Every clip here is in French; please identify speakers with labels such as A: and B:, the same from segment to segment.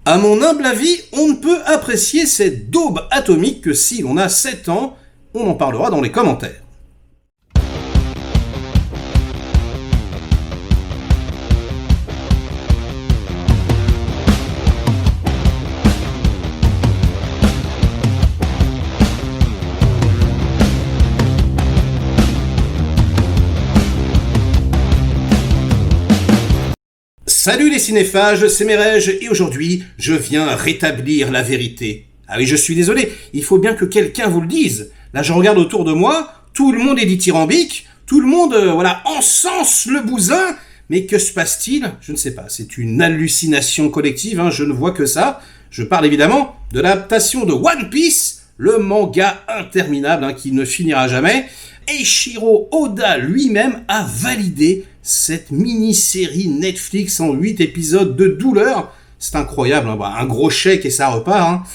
A: À mon humble avis, on ne peut apprécier cette daube atomique que si l'on a 7 ans. On en parlera dans les commentaires. Salut les cinéphages, c'est Merege et aujourd'hui, je viens rétablir la vérité. Ah oui, je suis désolé, il faut bien que quelqu'un vous le dise. Là, je regarde autour de moi, tout le monde est dithyrambique, tout le monde, encense le bousin. Mais que se passe-t-il? Je ne sais pas, c'est une hallucination collective, je ne vois que ça. Je parle évidemment de l'adaptation de One Piece, le manga interminable qui ne finira jamais. Eiichiro Oda lui-même a validé cette mini-série Netflix en 8 épisodes de douleur. C'est incroyable, un gros chèque et ça repart.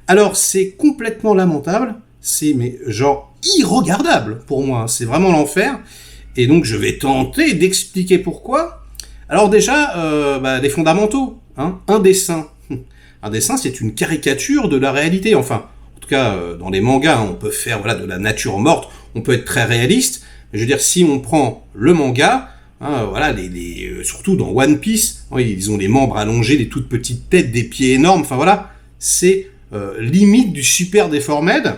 A: Alors c'est complètement lamentable, c'est irregardable pour moi, c'est vraiment l'enfer. Et donc je vais tenter d'expliquer pourquoi. Alors déjà, les fondamentaux, un dessin. Un dessin, c'est une caricature de la réalité, enfin, en tout cas, dans les mangas, on peut faire de la nature morte, on peut être très réaliste. Mais je veux dire, si on prend le manga, surtout dans One Piece, ils ont les membres allongés, les toutes petites têtes, des pieds énormes, c'est limite du Super Deformed.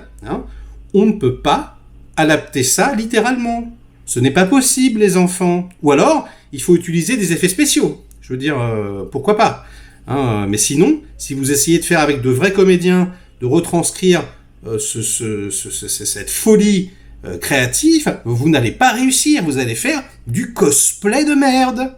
A: On ne peut pas adapter ça littéralement. Ce n'est pas possible, les enfants. Ou alors, il faut utiliser des effets spéciaux. Je veux dire, pourquoi pas. Mais sinon, si vous essayez de faire avec de vrais comédiens, de retranscrire cette folie créative, vous n'allez pas réussir. Vous allez faire du cosplay de merde.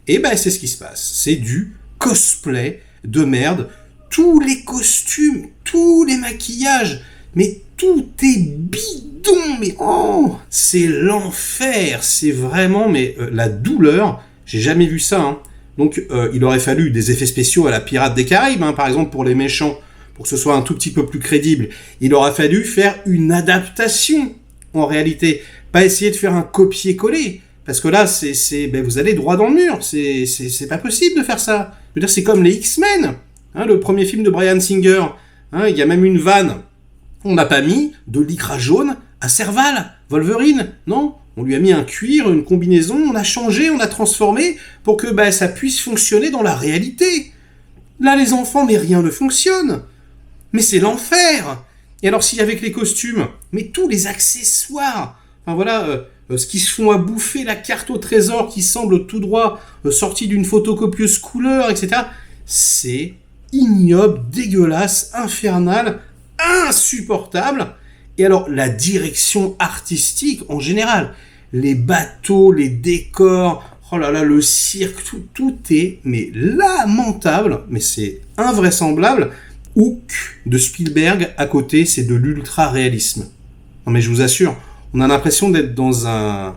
A: Et c'est ce qui se passe. C'est du cosplay de merde. Tous les costumes, tous les maquillages, mais tout est bidon, c'est l'enfer, c'est vraiment, la douleur, j'ai jamais vu ça, Donc, il aurait fallu des effets spéciaux à la Pirates des Caraïbes, par exemple, pour les méchants, pour que ce soit un tout petit peu plus crédible. Il aurait fallu faire une adaptation, en réalité, pas essayer de faire un copier-coller, parce que là, vous allez droit dans le mur, c'est pas possible de faire ça. Je veux dire, c'est comme les X-Men, le premier film de Bryan Singer, il y a même une vanne. On n'a pas mis de lycra jaune à Serval, Wolverine, non? On lui a mis un cuir, une combinaison, on a changé, on a transformé pour que ça puisse fonctionner dans la réalité. Là, les enfants, mais rien ne fonctionne. Mais c'est l'enfer. Et alors, si avec les costumes, mais tous les accessoires, ce qui se font à bouffer, la carte au trésor qui semble tout droit sortie d'une photocopieuse couleur, etc., c'est ignoble, dégueulasse, infernal, insupportable. Et alors, la direction artistique en général, les bateaux, les décors, le cirque, tout est lamentable, mais c'est invraisemblable. Hook de Spielberg, à côté, c'est de l'ultra-réalisme. Non mais je vous assure, on a l'impression d'être dans un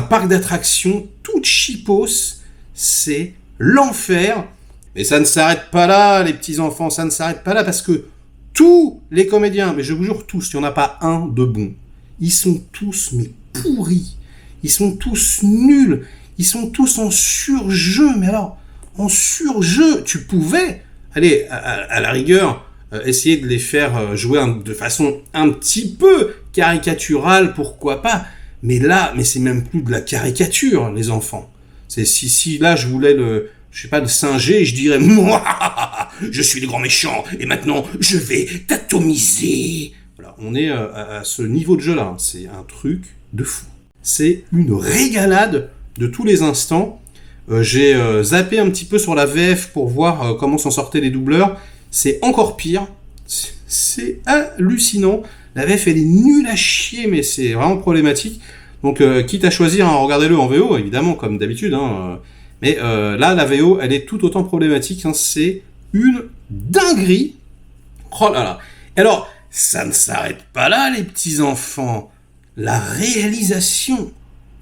A: parc d'attractions tout cheapos, c'est l'enfer. Et ça ne s'arrête pas là, les petits enfants, ça ne s'arrête pas là, parce que tous les comédiens, mais je vous jure tous, il n'y en a pas un de bon. Ils sont tous pourris. Ils sont tous nuls. Ils sont tous en surjeu. Mais alors, en surjeu, tu pouvais, à la rigueur, essayer de les faire jouer de façon un petit peu caricaturale, pourquoi pas. Mais là, c'est même plus de la caricature, les enfants. C'est si là, je voulais le singer, je dirais, moi, je suis le grand méchant, et maintenant, je vais t'atomiser. Voilà, on est à ce niveau de jeu-là, c'est un truc de fou. C'est une régalade de tous les instants. J'ai zappé un petit peu sur la VF pour voir comment s'en sortaient les doubleurs. C'est encore pire, c'est hallucinant. La VF, elle est nulle à chier, mais c'est vraiment problématique. Donc, quitte à choisir, regardez-le en VO, évidemment, comme d'habitude, mais là, la VO, elle est tout autant problématique. C'est une dinguerie. Oh là là. Alors, ça ne s'arrête pas là, les petits enfants. La réalisation.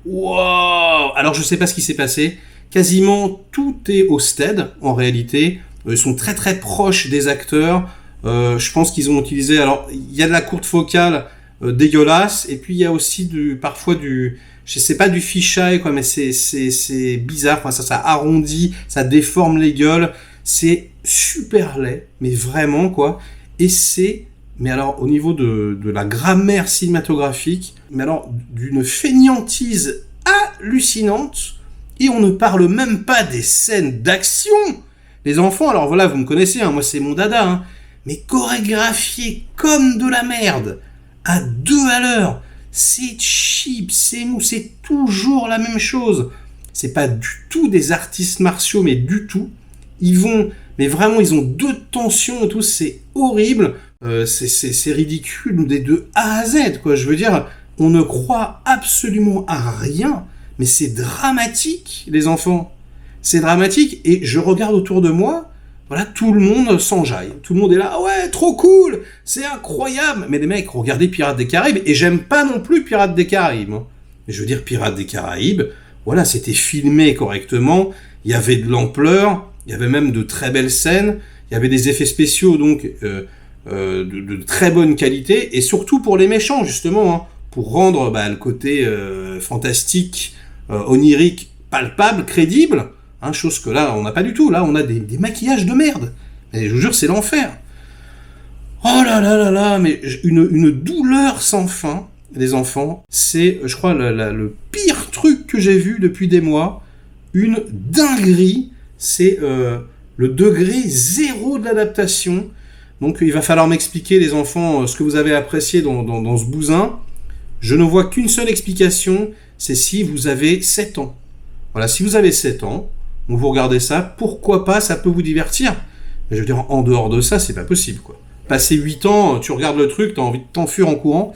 A: Wow. Alors, je sais pas ce qui s'est passé. Quasiment tout est au stead, en réalité. Ils sont très très proches des acteurs. Je pense qu'ils ont utilisé... Alors, il y a de la courte focale dégueulasse. Et puis, il y a aussi parfois du... Je sais pas, du fisheye, mais c'est bizarre, ça arrondit, ça déforme les gueules, C'est super laid, mais vraiment, quoi. Et c'est, mais alors, au niveau de la grammaire cinématographique, mais alors, d'une fainéantise hallucinante, et on ne parle même pas des scènes d'action. Les enfants, alors voilà, vous me connaissez, hein, moi c'est mon dada, hein, mais chorégraphiés comme de la merde, à 2 à l'heure, c'est cheap, c'est mou, c'est toujours la même chose. C'est pas du tout des artistes martiaux, mais du tout. Ils vont, mais vraiment, ils ont 2 tensions et tout, c'est horrible, c'est ridicule de A à Z, quoi. Je veux dire, on ne croit absolument à rien, mais c'est dramatique, les enfants. C'est dramatique, et je regarde autour de moi, voilà, tout le monde s'enjaille. Tout le monde est là, ah ouais, trop cool, c'est incroyable. Mais les mecs, regardez Pirates des Caraïbes, et j'aime pas non plus Pirates des Caraïbes. Hein. Mais je veux dire, Pirates des Caraïbes, voilà, c'était filmé correctement, il y avait de l'ampleur, il y avait même de très belles scènes, il y avait des effets spéciaux, donc, de très bonne qualité, et surtout pour les méchants, justement, hein, pour rendre le côté fantastique, onirique, palpable, crédible, hein, chose que là, on n'a pas du tout. Là, on a des maquillages de merde. Et je vous jure, c'est l'enfer. Oh là là là là, mais une douleur sans fin, les enfants. C'est, je crois, le pire truc que j'ai vu depuis des mois. Une dinguerie. C'est le degré 0 de l'adaptation. Donc, il va falloir m'expliquer, les enfants, ce que vous avez apprécié dans ce bousin. Je ne vois qu'une seule explication, c'est si vous avez 7 ans. Voilà, si vous avez 7 ans, vous regardez ça, pourquoi pas, ça peut vous divertir. Mais je veux dire, en dehors de ça, c'est pas possible, quoi. Passé 8 ans, tu regardes le truc, t'as envie de t'enfuir en courant.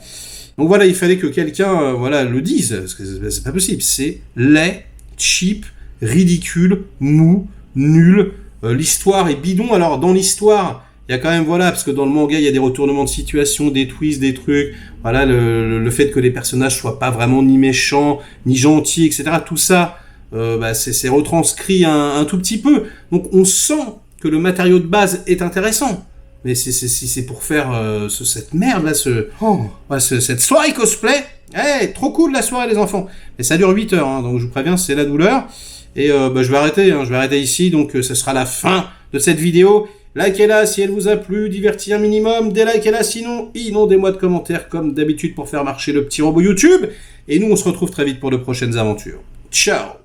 A: Donc voilà, il fallait que quelqu'un le dise, parce que c'est pas possible. C'est laid, cheap, ridicule, mou, nul. L'histoire est bidon. Alors, dans l'histoire, il y a quand même, voilà, parce que dans le manga, il y a des retournements de situation, des twists, des trucs. Voilà, le fait que les personnages soient pas vraiment ni méchants, ni gentils, etc. Tout ça, c'est retranscrit un tout petit peu. Donc on sent que le matériau de base est intéressant. Mais si c'est pour faire cette merde là, cette soirée cosplay, trop cool la soirée les enfants. Mais ça dure 8 heures, hein, donc je vous préviens, c'est la douleur. Et je vais arrêter ici, donc ce sera la fin de cette vidéo. Likez-la si elle vous a plu, divertis un minimum, délikez-la sinon, inondez-moi de commentaires comme d'habitude pour faire marcher le petit robot YouTube. Et nous on se retrouve très vite pour de prochaines aventures. Ciao!